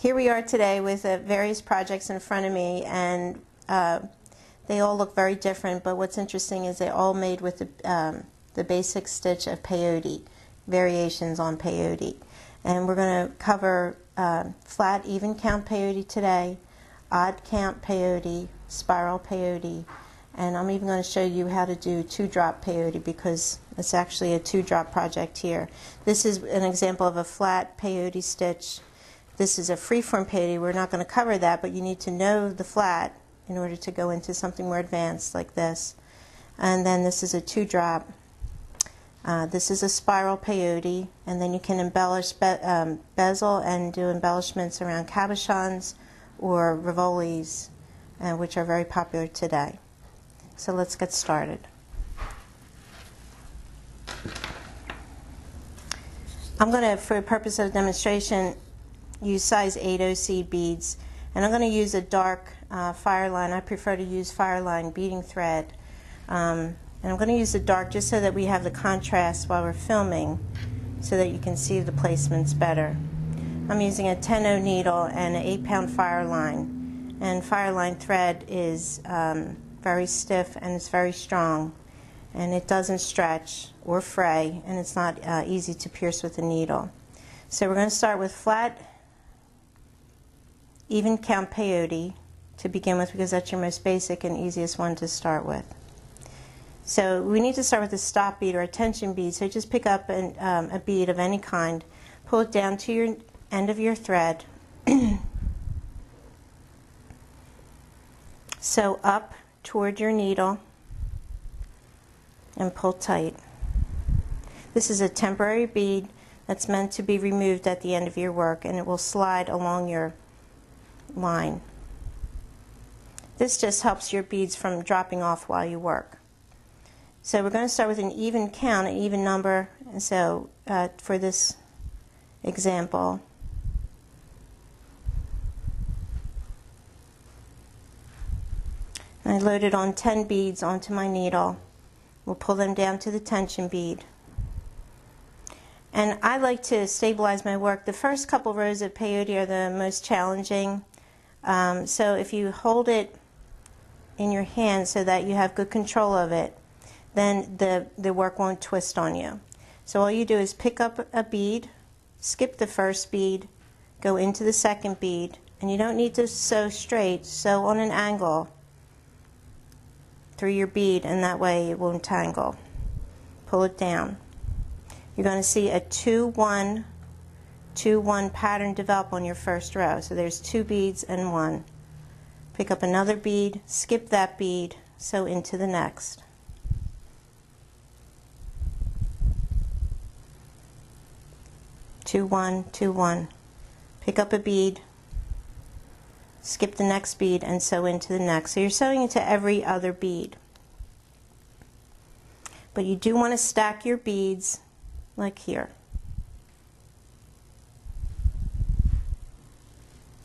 Here we are today with various projects in front of me, and they all look very different, but what's interesting is they're all made with the basic stitch of peyote, variations on peyote. And we're going to cover flat even count peyote today, odd count peyote, spiral peyote, and I'm even going to show you how to do 2-drop peyote because it's actually a 2-drop project here. This is an example of a flat peyote stitch. This is a freeform peyote. We're not going to cover that, but you need to know the flat in order to go into something more advanced like this. And then this is a 2-drop. This is a spiral peyote, and then you can embellish bezel and do embellishments around cabochons or rivolis, which are very popular today. So let's get started. I'm going to, for the purpose of demonstration, use size 8 OC beads, and I'm going to use a dark fireline. I prefer to use fireline beading thread, and I'm going to use the dark just so that we have the contrast while we're filming, so that you can see the placements better. I'm using a 10-0 needle and an 8-pound fireline, and fireline thread is very stiff and it's very strong, and it doesn't stretch or fray, and it's not easy to pierce with a needle. So we're going to start with flat even count peyote to begin with, because that's your most basic and easiest one to start with. So we need to start with a stop bead or a tension bead. So just pick up a bead of any kind, pull it down to your end of your thread, sew up toward your needle, and pull tight. This is a temporary bead that's meant to be removed at the end of your work, and it will slide along your line. This just helps your beads from dropping off while you work. So we're going to start with an even count, an even number. And so for this example, I loaded on 10 beads onto my needle. We'll pull them down to the tension bead. And I like to stabilize my work. The first couple rows of peyote are the most challenging. So if you hold it in your hand so that you have good control of it, then the work won't twist on you. So all you do is pick up a bead, skip the first bead, go into the second bead, and you don't need to sew straight, sew on an angle through your bead, and that way it won't tangle. Pull it down. You're going to see a 2-1 2-1 pattern develop on your first row. So there's 2 beads and 1. Pick up another bead, skip that bead, sew into the next. Two, 1, 2, 1. Pick up a bead, skip the next bead, and sew into the next. So you're sewing into every other bead. But you do want to stack your beads like here.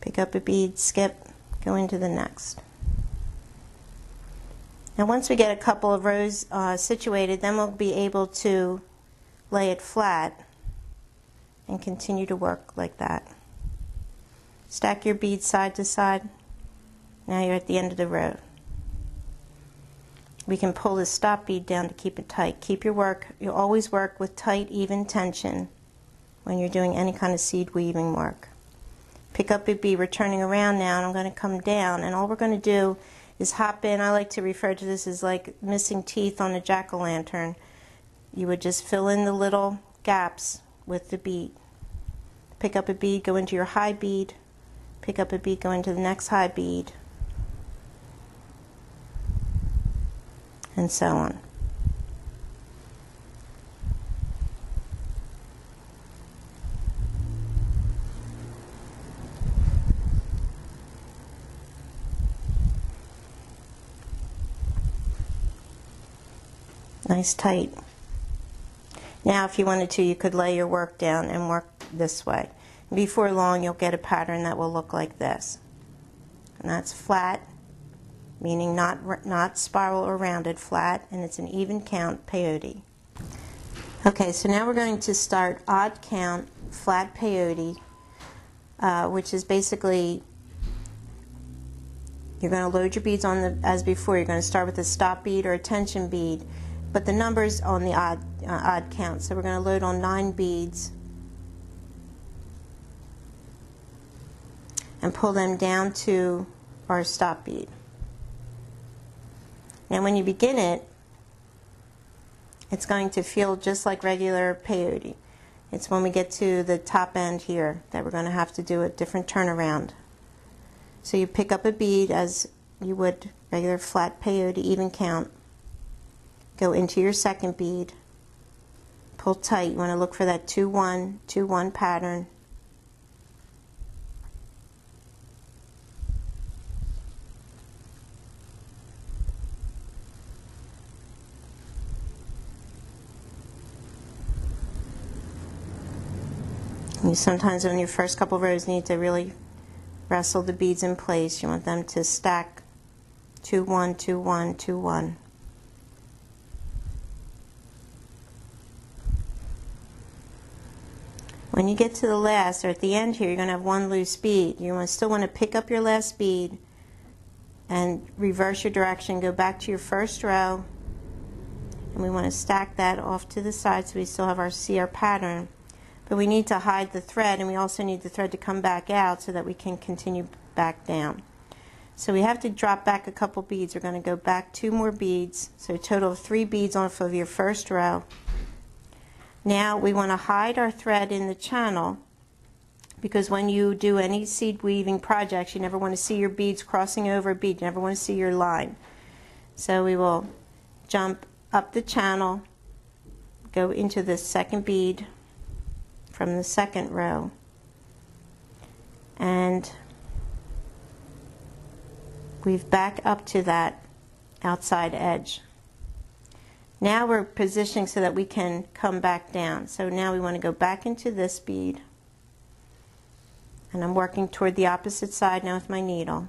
Pick up a bead, skip, go into the next. Now once we get a couple of rows situated, then we'll be able to lay it flat and continue to work like that. Stack your beads side to side. Now you're at the end of the row. We can pull the stop bead down to keep it tight. Keep your work, you always work with tight, even tension when you're doing any kind of seed weaving work. Pick up a bead, we're turning around now, and I'm going to come down, and all we're going to do is hop in. I like to refer to this as like missing teeth on a jack-o'-lantern. You would just fill in the little gaps with the bead. Pick up a bead, go into your high bead, pick up a bead, go into the next high bead, and so on. Nice tight. Now if you wanted to, you could lay your work down and work this way. Before long you'll get a pattern that will look like this. And that's flat, meaning not spiral or rounded, flat, and it's an even count peyote. Okay, so now we're going to start odd count flat peyote. which is basically you're going to load your beads on as before. You're going to start with a stop bead or a tension bead, but the number's on the odd count. So we're going to load on 9 beads and pull them down to our stop bead. Now when you begin it, it's going to feel just like regular peyote. It's when we get to the top end here that we're going to have to do a different turnaround. So you pick up a bead as you would regular flat peyote, even count. Go into your second bead. Pull tight. You want to look for that 2-1, 2-1 pattern. You sometimes on your first couple rows need to really wrestle the beads in place. You want them to stack 2-1, 2-1, 2-1. When you get to the last, or at the end here, you're going to have 1 loose bead. You still want to pick up your last bead and reverse your direction. Go back to your first row, and we want to stack that off to the side so we still have see our pattern. But we need to hide the thread, and we also need the thread to come back out so that we can continue back down. So we have to drop back a couple beads. We're going to go back 2 more beads, so a total of 3 beads off of your first row. Now we want to hide our thread in the channel, because when you do any seed weaving projects, you never want to see your beads crossing over a bead. You never want to see your line. So we will jump up the channel, go into the second bead from the second row, and weave back up to that outside edge. Now we're positioning so that we can come back down. So now we want to go back into this bead, and I'm working toward the opposite side now with my needle.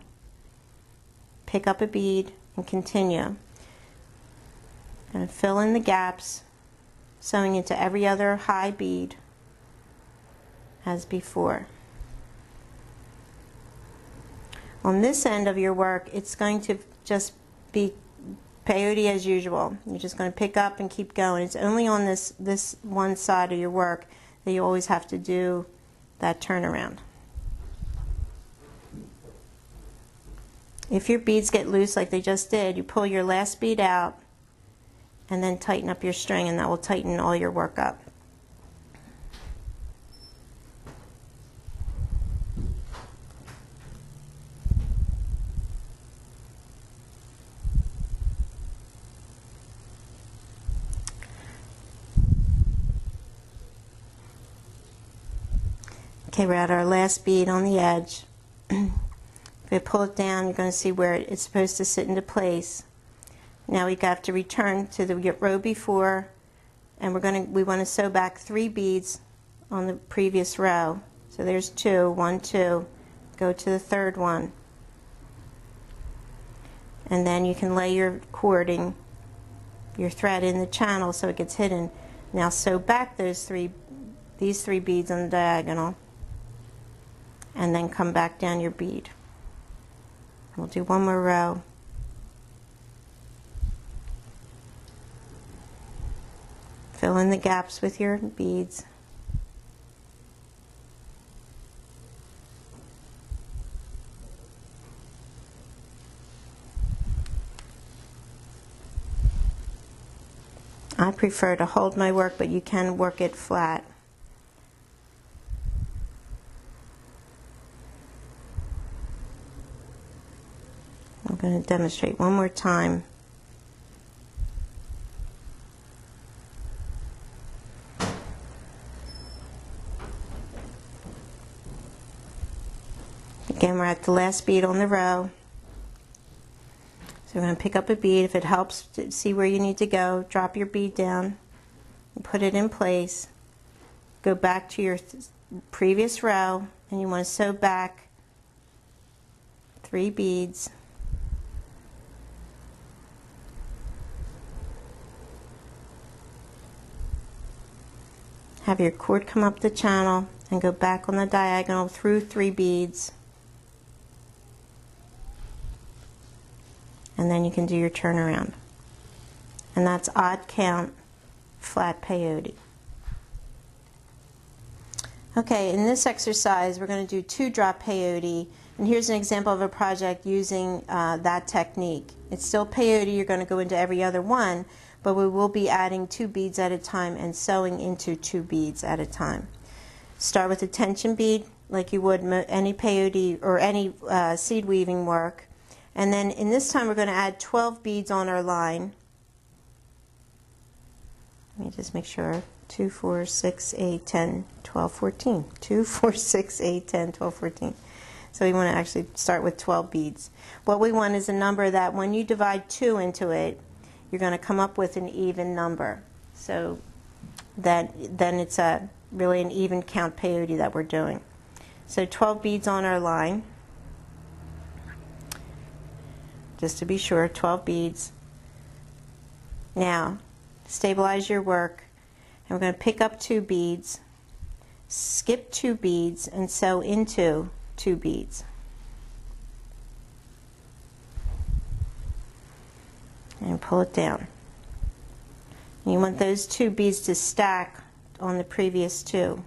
Pick up a bead and continue. And fill in the gaps, sewing into every other high bead as before. On this end of your work, it's going to just be peyote as usual. You're just going to pick up and keep going. It's only on this one side of your work that you always have to do that turnaround. If your beads get loose like they just did, you pull your last bead out and then tighten up your string, and that will tighten all your work up. Okay, we're at our last bead on the edge. If we pull it down, you're going to see where it's supposed to sit into place. Now we have to return to the row before, and we want to sew back 3 beads on the previous row. So there's 2, 1, 2. Go to the third one, and then you can lay your cording, your thread in the channel so it gets hidden. Now sew back these 3 beads on the diagonal, and then come back down your bead. We'll do 1 more row. Fill in the gaps with your beads. I prefer to hold my work, but you can work it flat. I'm going to demonstrate one more time. Again, we're at the last bead on the row. So we're going to pick up a bead. If it helps to see where you need to go, drop your bead down and put it in place. Go back to your previous row, and you want to sew back 3 beads. Have your cord come up the channel and go back on the diagonal through 3 beads, and then you can do your turnaround. And that's odd count flat peyote. Okay, in this exercise we're going to do 2-drop peyote, and here's an example of a project using that technique. It's still peyote, you're going to go into every other one, but we will be adding 2 beads at a time and sewing into 2 beads at a time. Start with a tension bead like you would any peyote or any seed weaving work, and then in this time we're going to add 12 beads on our line. Let me just make sure. 2, 4, 6, 8, 10, 12, 14. 2, 4, 6, 8, 10, 12, 14. So we want to actually start with 12 beads. What we want is a number that when you divide 2 into it, you're going to come up with an even number. So that then it's really an even count peyote that we're doing. So 12 beads on our line. Just to be sure, 12 beads. Now, stabilize your work, and we're going to pick up 2 beads, skip 2 beads, and sew into 2 beads. And pull it down. You want those 2 beads to stack on the previous 2.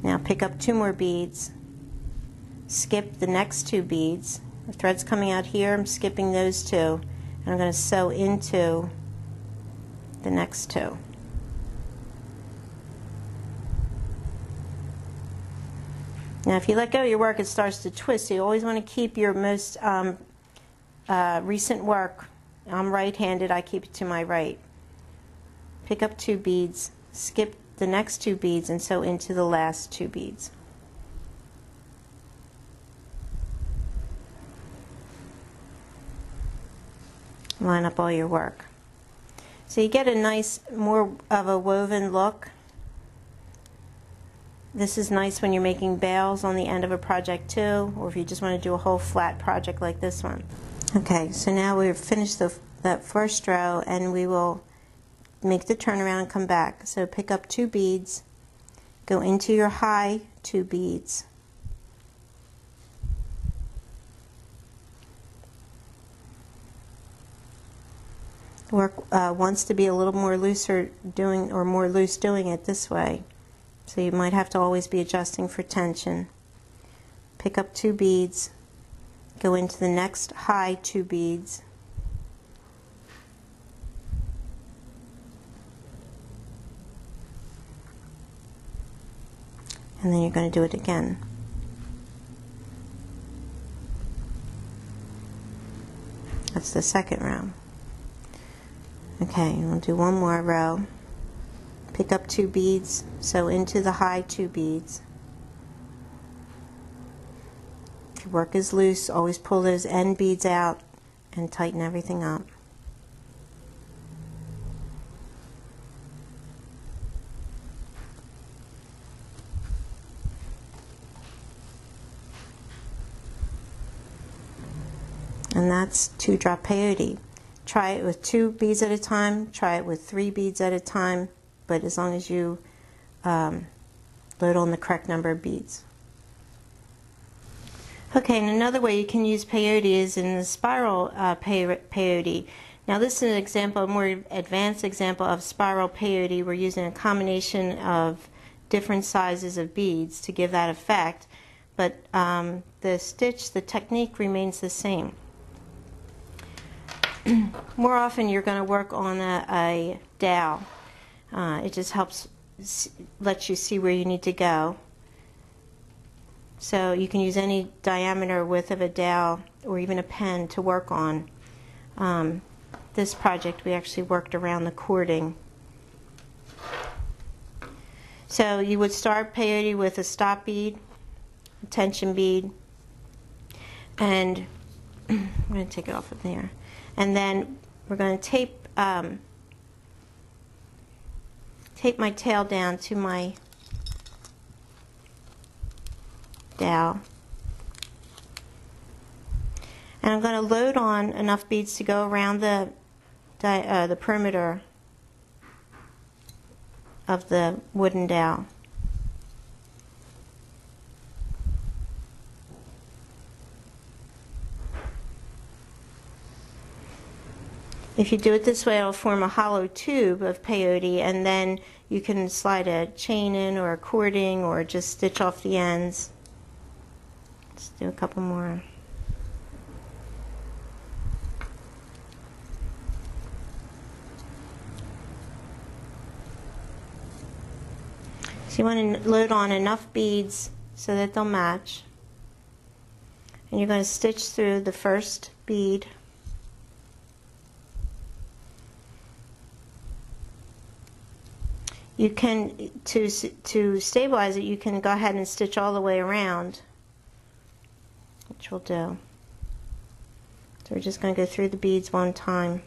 Now pick up 2 more beads, skip the next 2 beads. The thread's coming out here, I'm skipping those 2, and I'm going to sew into the next 2. Now if you let go of your work, it starts to twist, so you always want to keep your most recent work. I'm right-handed, I keep it to my right. Pick up 2 beads, skip the next 2 beads, and sew into the last 2 beads. Line up all your work. So you get a nice, more of a woven look. This is nice when you're making bales on the end of a project too, or if you just want to do a whole flat project like this one. Okay, so now we've finished that first row, and we will make the turnaround and come back. So pick up 2 beads, go into your high 2 beads, work wants to be a little more looser doing, or more loose doing it this way, so you might have to always be adjusting for tension. Pick up 2 beads, go into the next high 2 beads, and then you're going to do it again. That's the second row. Okay, we'll do one more row. Pick up 2 beads, sew into the high 2 beads. If your work is loose, always pull those end beads out and tighten everything up. And that's 2-drop peyote. Try it with 2 beads at a time, try it with 3 beads at a time, but as long as you load on the correct number of beads. Okay, and another way you can use peyote is in the spiral peyote. Now this is an example, a more advanced example of spiral peyote. We're using a combination of different sizes of beads to give that effect, but the technique remains the same. More often you're going to work on a dowel. It just helps, lets you see where you need to go. So you can use any diameter width of a dowel or even a pen to work on. This project we actually worked around the cording. So you would start peyote with a stop bead, a tension bead, and I'm going to take it off of there. And then we're going to tape my tail down to my dowel. And I'm going to load on enough beads to go around the perimeter of the wooden dowel. If you do it this way, it'll form a hollow tube of peyote, and then you can slide a chain in or a cording or just stitch off the ends. Let's do a couple more. So you want to load on enough beads so that they'll match. And you're going to stitch through the first bead. You can, to stabilize it, you can go ahead and stitch all the way around, which we'll do. So we're just going to go through the beads one time.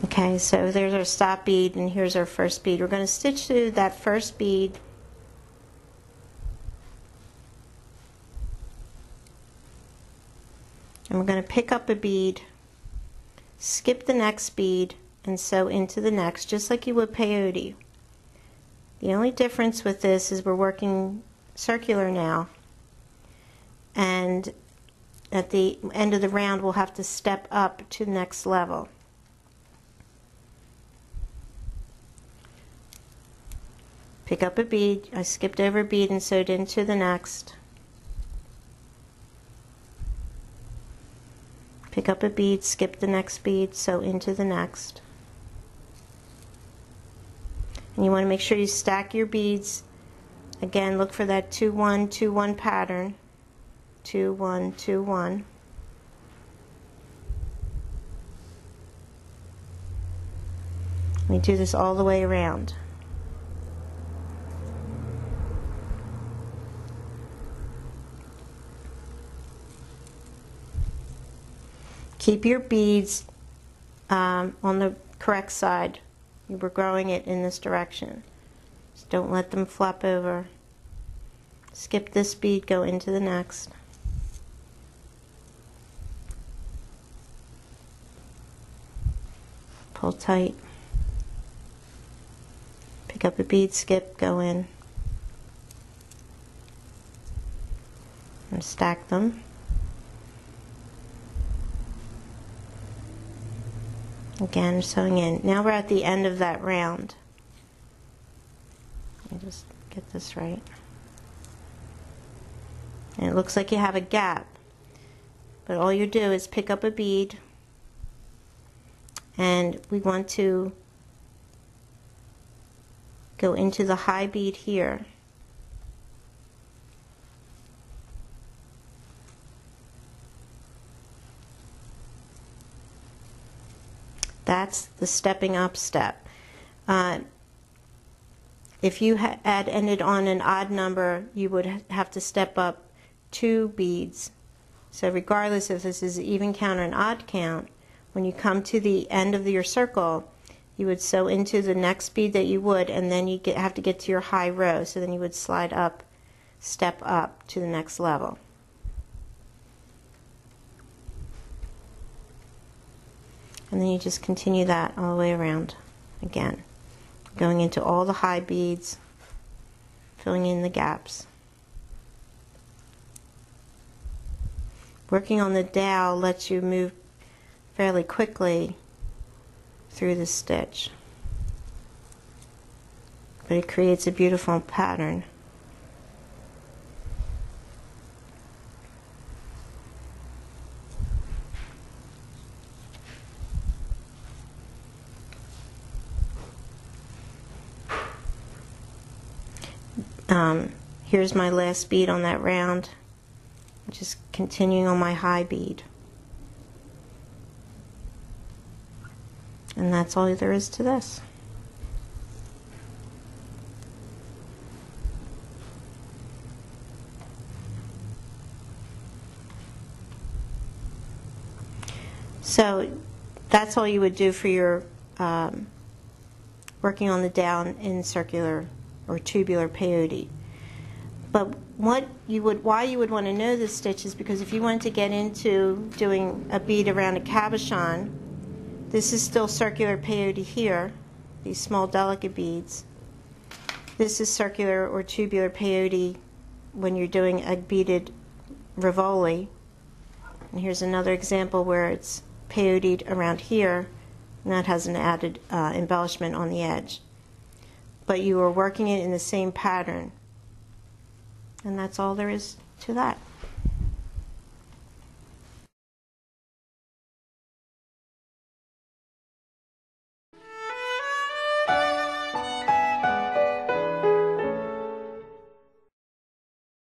Okay, so there's our stop bead, and here's our first bead. We're going to stitch through that first bead, and we're going to pick up a bead, skip the next bead, and sew into the next, just like you would peyote. The only difference with this is we're working circular now, and at the end of the round we'll have to step up to the next level. Pick up a bead, I skipped over a bead and sewed into the next. Pick up a bead, skip the next bead, sew into the next. And you want to make sure you stack your beads. Again, look for that 2-1, 2-1 pattern. 2-1, 2-1. We do this all the way around. Keep your beads on the correct side. You were growing it in this direction. Just don't let them flop over. Skip this bead, go into the next. Pull tight. Pick up a bead, skip, go in. And stack them. Again, sewing in. Now we're at the end of that round. Let me just get this right. And it looks like you have a gap. But all you do is pick up a bead, and we want to go into the high bead here. That's the stepping up step. If you had ended on an odd number, you would have to step up 2 beads. So regardless if this is an even count or an odd count, when you come to the end of your circle, you would sew into the next bead that you would, and then you have to get to your high row. So then you would slide up, step up to the next level. And then you just continue that all the way around again, going into all the high beads, filling in the gaps. Working on the dowel lets you move fairly quickly through the stitch, but it creates a beautiful pattern. Here's my last bead on that round. Just continuing on my high bead. And that's all there is to this. So that's all you would do for your working on the down in circular or tubular peyote. But why you would want to know this stitch is because if you want to get into doing a bead around a cabochon, this is still circular peyote here, these small delicate beads. This is circular or tubular peyote when you're doing a beaded Rivoli. And here's another example where it's peyote around here, and that has an added embellishment on the edge. But you are working it in the same pattern. And that's all there is to that.